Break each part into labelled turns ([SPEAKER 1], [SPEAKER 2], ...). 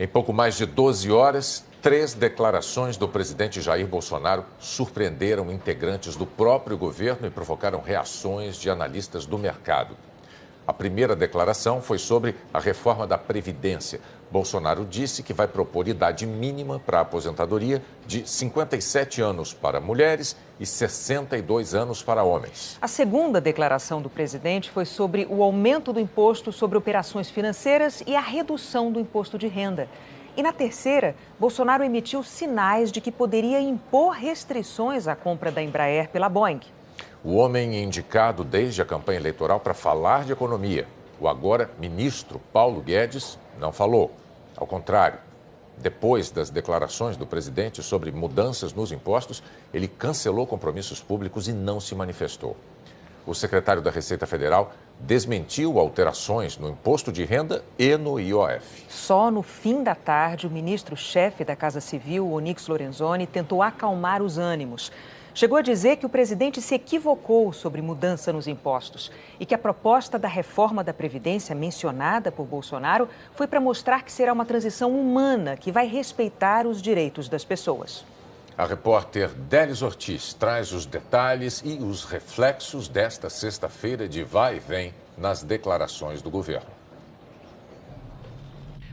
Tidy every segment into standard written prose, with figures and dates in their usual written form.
[SPEAKER 1] Em pouco mais de 12 horas, 3 declarações do presidente Jair Bolsonaro surpreenderam integrantes do próprio governo e provocaram reações de analistas do mercado. A primeira declaração foi sobre a reforma da Previdência. Bolsonaro disse que vai propor idade mínima para a aposentadoria de 57 anos para mulheres e 62 anos para homens.
[SPEAKER 2] A segunda declaração do presidente foi sobre o aumento do imposto sobre operações financeiras e a redução do imposto de renda. E na terceira, Bolsonaro emitiu sinais de que poderia impor restrições à compra da Embraer pela Boeing.
[SPEAKER 1] O homem indicado desde a campanha eleitoral para falar de economia, o agora ministro Paulo Guedes, não falou. Ao contrário, depois das declarações do presidente sobre mudanças nos impostos, ele cancelou compromissos públicos e não se manifestou. O secretário da Receita Federal desmentiu alterações no imposto de renda e no IOF.
[SPEAKER 2] Só no fim da tarde, o ministro-chefe da Casa Civil, Onyx Lorenzoni, tentou acalmar os ânimos. Chegou a dizer que o presidente se equivocou sobre mudança nos impostos e que a proposta da reforma da Previdência mencionada por Bolsonaro foi para mostrar que será uma transição humana que vai respeitar os direitos das pessoas.
[SPEAKER 1] A repórter Délis Ortiz traz os detalhes e os reflexos desta sexta-feira de vai e vem nas declarações do governo.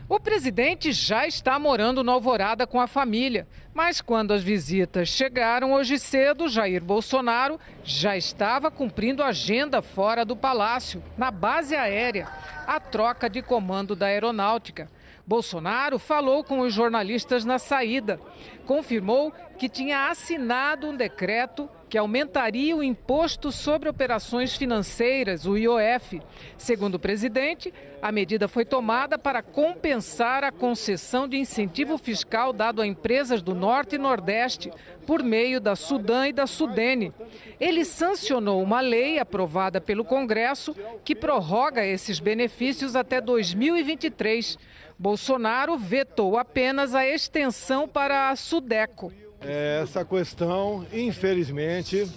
[SPEAKER 3] O presidente já está morando no Alvorada com a família, mas quando as visitas chegaram hoje cedo, Jair Bolsonaro já estava cumprindo agenda fora do palácio, na base aérea, a troca de comando da aeronáutica. Bolsonaro falou com os jornalistas na saída. Confirmou que tinha assinado um decreto que aumentaria o imposto sobre operações financeiras, o IOF. Segundo o presidente, a medida foi tomada para compensar a concessão de incentivo fiscal dado a empresas do Norte e Nordeste por meio da Sudan e da Sudene. Ele sancionou uma lei aprovada pelo Congresso que prorroga esses benefícios até 2023. Bolsonaro vetou apenas a extensão para a Sudeco.
[SPEAKER 4] Essa questão, infelizmente,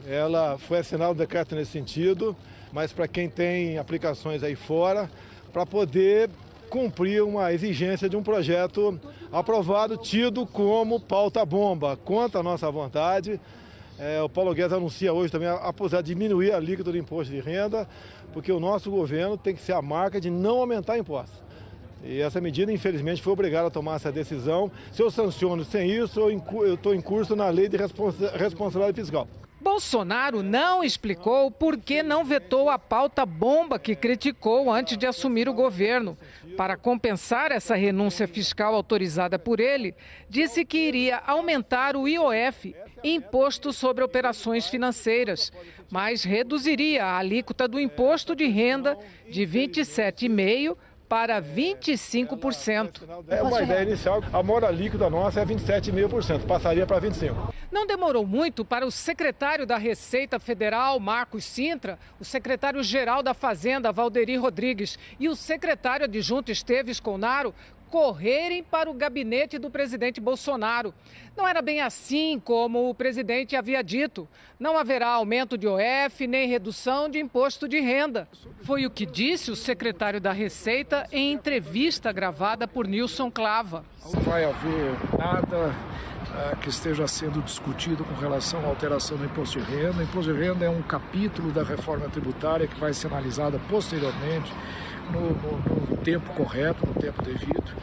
[SPEAKER 4] ela foi assinado um decreto nesse sentido, mas para quem tem aplicações aí fora, para poder cumprir uma exigência de um projeto aprovado, tido como pauta-bomba, contra a nossa vontade. O Paulo Guedes anuncia hoje também a possibilidade de diminuir a alíquota do imposto de renda, porque o nosso governo tem que ser a marca de não aumentar impostos. E essa medida, infelizmente, foi obrigada a tomar essa decisão. Se eu sanciono sem isso, eu estou em curso na lei de responsabilidade fiscal.
[SPEAKER 3] Bolsonaro não explicou por que não vetou a pauta bomba que criticou antes de assumir o governo. Para compensar essa renúncia fiscal autorizada por ele, disse que iria aumentar o IOF, Imposto sobre Operações Financeiras, mas reduziria a alíquota do imposto de renda de 27,5% para 25%.
[SPEAKER 4] É uma ideia inicial, a maior líquida nossa é 27,5%, passaria para 25%.
[SPEAKER 3] Não demorou muito para o secretário da Receita Federal, Marcos Cintra, o secretário-geral da Fazenda, Valderir Rodrigues, e o secretário adjunto Esteves Colnaro correrem para o gabinete do presidente Bolsonaro. Não era bem assim como o presidente havia dito. Não haverá aumento de IOF nem redução de imposto de renda. Foi o que disse o secretário da Receita em entrevista gravada por Nilson Clava.
[SPEAKER 5] Não vai haver nada que esteja sendo discutido com relação à alteração do imposto de renda. O imposto de renda é um capítulo da reforma tributária que vai ser analisada posteriormente no tempo correto, no tempo devido.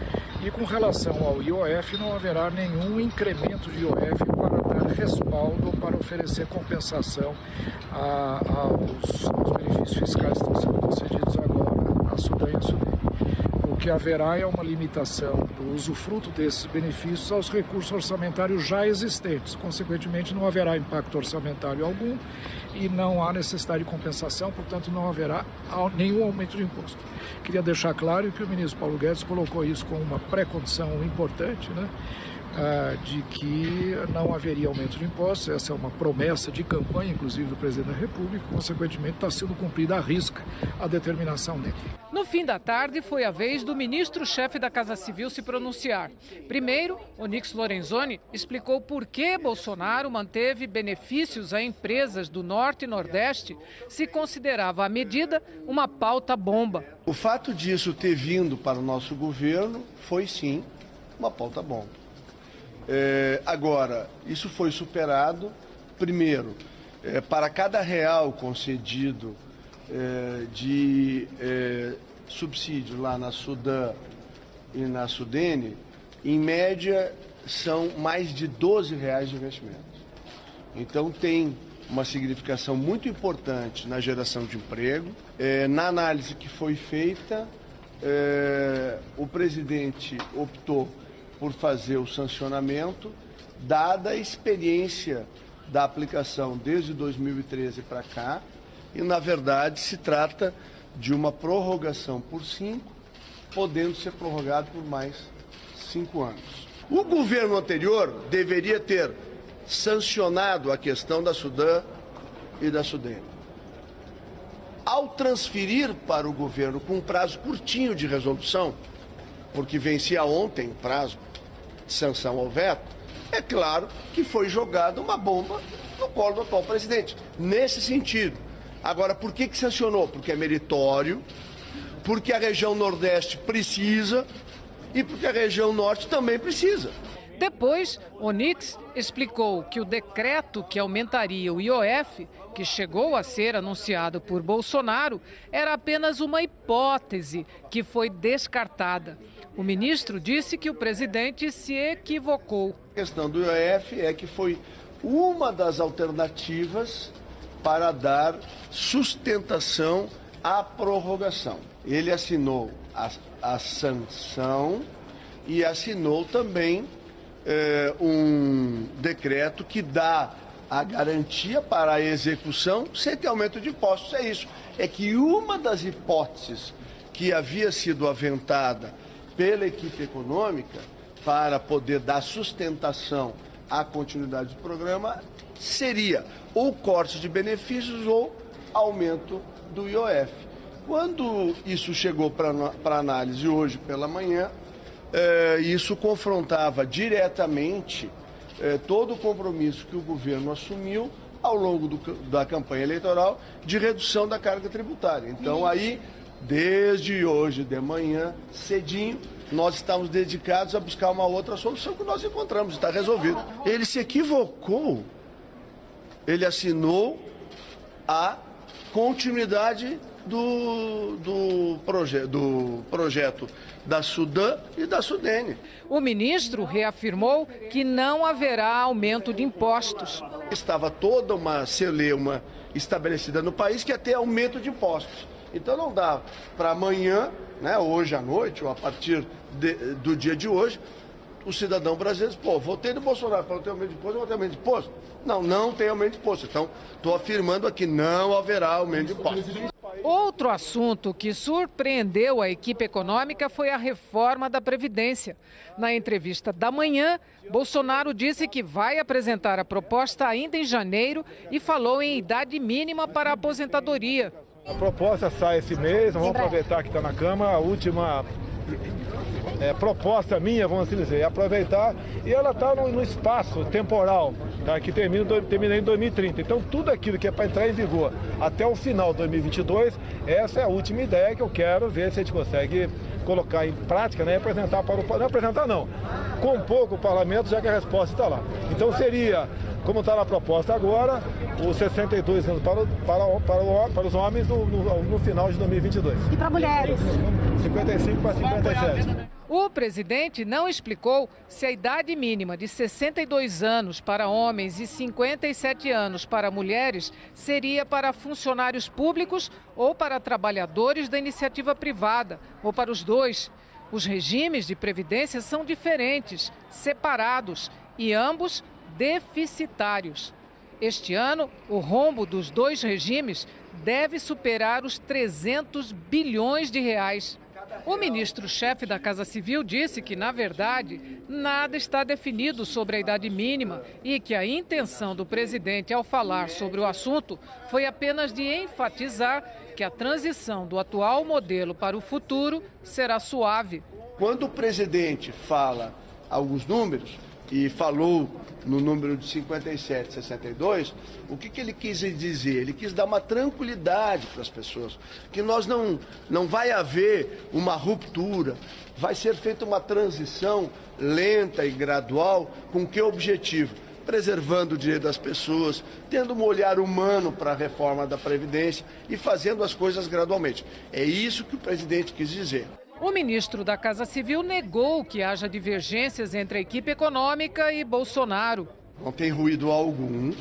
[SPEAKER 5] E com relação ao IOF, não haverá nenhum incremento de IOF para dar respaldo, para oferecer compensação aos benefícios fiscais que estão sendo concedidos agora à Sudan e à Sudene. O que haverá é uma limitação do usufruto desses benefícios aos recursos orçamentários já existentes. Consequentemente, não haverá impacto orçamentário algum e não há necessidade de compensação, portanto, não haverá nenhum aumento de imposto. Queria deixar claro que o ministro Paulo Guedes colocou isso como uma pré-condição importante, né? de que não haveria aumento de impostos. Essa é uma promessa de campanha, inclusive, do presidente da República, consequentemente está sendo cumprida à risca a determinação dele.
[SPEAKER 3] No fim da tarde, foi a vez do ministro-chefe da Casa Civil se pronunciar. Primeiro, Onyx Lorenzoni explicou por que Bolsonaro manteve benefícios a empresas do Norte e Nordeste se considerava a medida uma pauta-bomba.
[SPEAKER 6] O fato disso ter vindo para o nosso governo foi, sim, uma pauta-bomba. Agora, isso foi superado. Primeiro, para cada real concedido de subsídio lá na Sudam e na Sudene, em média são mais de R$12 de investimento. Então tem uma significação muito importante na geração de emprego. Na análise que foi feita, o presidente optou por fazer o sancionamento, dada a experiência da aplicação desde 2013 para cá, e na verdade se trata de uma prorrogação por 5, podendo ser prorrogado por mais 5 anos. O governo anterior deveria ter sancionado a questão da Sudam e da Sudene. Ao transferir para o governo com um prazo curtinho de resolução, porque vencia ontem o prazo de sanção ao veto, é claro que foi jogada uma bomba no colo do atual presidente. Nesse sentido. Agora, por que sancionou? Porque é meritório, porque a região Nordeste precisa e porque a região Norte também precisa.
[SPEAKER 3] Depois, Onyx explicou que o decreto que aumentaria o IOF, que chegou a ser anunciado por Bolsonaro, era apenas uma hipótese que foi descartada. O ministro disse que o presidente se equivocou.
[SPEAKER 6] A questão do IOF é que foi uma das alternativas para dar sustentação à prorrogação. Ele assinou a sanção e assinou também um decreto que dá a garantia para a execução sem ter aumento de impostos. É isso. É que uma das hipóteses que havia sido aventada pela equipe econômica para poder dar sustentação à continuidade do programa seria ou corte de benefícios ou aumento do IOF. Quando isso chegou para análise hoje pela manhã, isso confrontava diretamente todo o compromisso que o governo assumiu ao longo da campanha eleitoral de redução da carga tributária. Então aí, desde hoje de manhã, cedinho, nós estamos dedicados a buscar uma outra solução que nós encontramos, está resolvido. Ele se equivocou, ele assinou a continuidade do projeto da Sudam e da Sudene.
[SPEAKER 3] O ministro reafirmou que não haverá aumento de impostos.
[SPEAKER 6] Estava toda uma celeuma estabelecida no país que ia ter aumento de impostos. Então não dá para amanhã, né, hoje à noite, ou a partir do dia de hoje, o cidadão brasileiro diz, votei no Bolsonaro para não ter aumento de imposto, eu vou ter aumento de imposto. Não tem aumento de imposto. Então, estou afirmando aqui, não haverá aumento de imposto.
[SPEAKER 3] Outro assunto que surpreendeu a equipe econômica foi a reforma da Previdência. Na entrevista da manhã, Bolsonaro disse que vai apresentar a proposta ainda em janeiro e falou em idade mínima para a aposentadoria.
[SPEAKER 4] A proposta sai esse mês, nós vamos aproveitar que está na Câmara, a última proposta minha, vamos assim dizer, é aproveitar, e ela está no espaço temporal, tá, que termina em 2030. Então tudo aquilo que é para entrar em vigor até o final de 2022, essa é a última ideia que eu quero ver se a gente consegue colocar em prática, né, e apresentar para o... Não apresentar não, compor com o parlamento, já que a resposta está lá. Então seria, como está na proposta agora, os 62 anos para os homens no final de 2022.
[SPEAKER 7] E para mulheres?
[SPEAKER 4] 55 para 57.
[SPEAKER 3] O presidente não explicou se a idade mínima de 62 anos para homens e 57 anos para mulheres seria para funcionários públicos ou para trabalhadores da iniciativa privada, ou para os dois. Os regimes de previdência são diferentes, separados e ambos deficitários. Este ano, o rombo dos dois regimes deve superar os 300 bilhões de reais. O ministro-chefe da Casa Civil disse que, na verdade, nada está definido sobre a idade mínima e que a intenção do presidente ao falar sobre o assunto foi apenas de enfatizar que a transição do atual modelo para o futuro será suave.
[SPEAKER 6] Quando o presidente fala alguns números, e falou no número de 57, 62, o que ele quis dizer? Ele quis dar uma tranquilidade para as pessoas, que nós não vai haver uma ruptura, vai ser feita uma transição lenta e gradual, com que objetivo? Preservando o direito das pessoas, tendo um olhar humano para a reforma da Previdência e fazendo as coisas gradualmente. É isso que o presidente quis dizer.
[SPEAKER 3] O ministro da Casa Civil negou que haja divergências entre a equipe econômica e Bolsonaro.
[SPEAKER 6] Não tem ruído algum.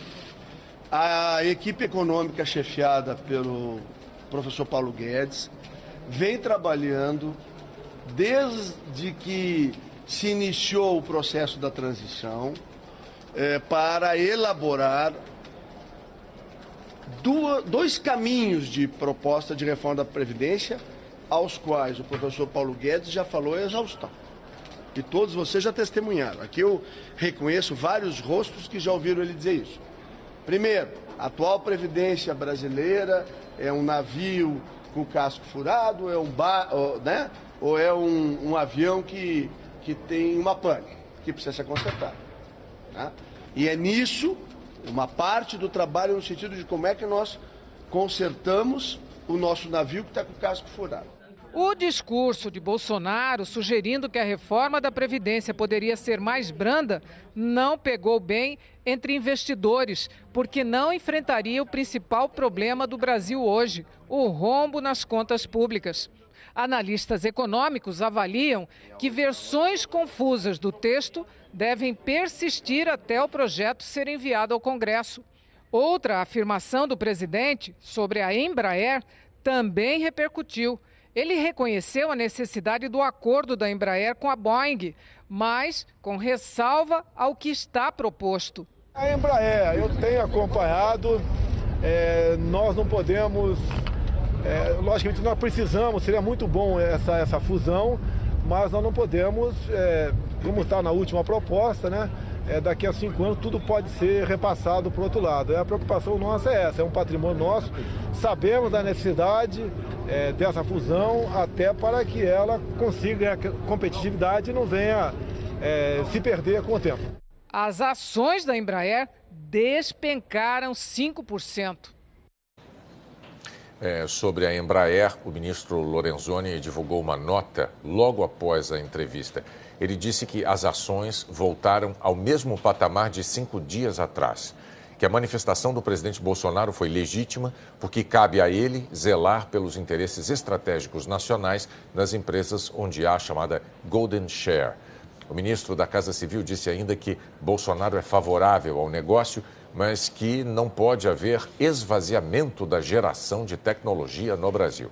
[SPEAKER 6] A equipe econômica chefiada pelo professor Paulo Guedes vem trabalhando desde que se iniciou o processo da transição para elaborar dois caminhos de proposta de reforma da Previdência, aos quais o professor Paulo Guedes já falou em exaustão. E todos vocês já testemunharam. Aqui eu reconheço vários rostos que já ouviram ele dizer isso. Primeiro, a atual Previdência brasileira é um navio com casco furado, ou é um avião que tem uma pane, que precisa ser consertado. Né? E é nisso, uma parte do trabalho no sentido de como é que nós consertamos o nosso navio que está com o casco furado.
[SPEAKER 3] O discurso de Bolsonaro, sugerindo que a reforma da Previdência poderia ser mais branda, não pegou bem entre investidores, porque não enfrentaria o principal problema do Brasil hoje, o rombo nas contas públicas. Analistas econômicos avaliam que versões confusas do texto devem persistir até o projeto ser enviado ao Congresso. Outra afirmação do presidente sobre a Embraer também repercutiu. Ele reconheceu a necessidade do acordo da Embraer com a Boeing, mas com ressalva ao que está proposto.
[SPEAKER 4] A Embraer, eu tenho acompanhado, nós não podemos, logicamente nós precisamos, seria muito bom essa fusão, mas nós não podemos, como está na última proposta, né? Daqui a 5 anos tudo pode ser repassado para o outro lado. A preocupação nossa é essa, é um patrimônio nosso. Sabemos da necessidade dessa fusão até para que ela consiga competitividade e não venha se perder com o tempo.
[SPEAKER 3] As ações da Embraer despencaram 5%.
[SPEAKER 1] Sobre a Embraer, o ministro Lorenzoni divulgou uma nota logo após a entrevista. Ele disse que as ações voltaram ao mesmo patamar de 5 dias atrás, que a manifestação do presidente Bolsonaro foi legítima porque cabe a ele zelar pelos interesses estratégicos nacionais nas empresas onde há a chamada Golden Share. O ministro da Casa Civil disse ainda que Bolsonaro é favorável ao negócio, mas que não pode haver esvaziamento da geração de tecnologia no Brasil.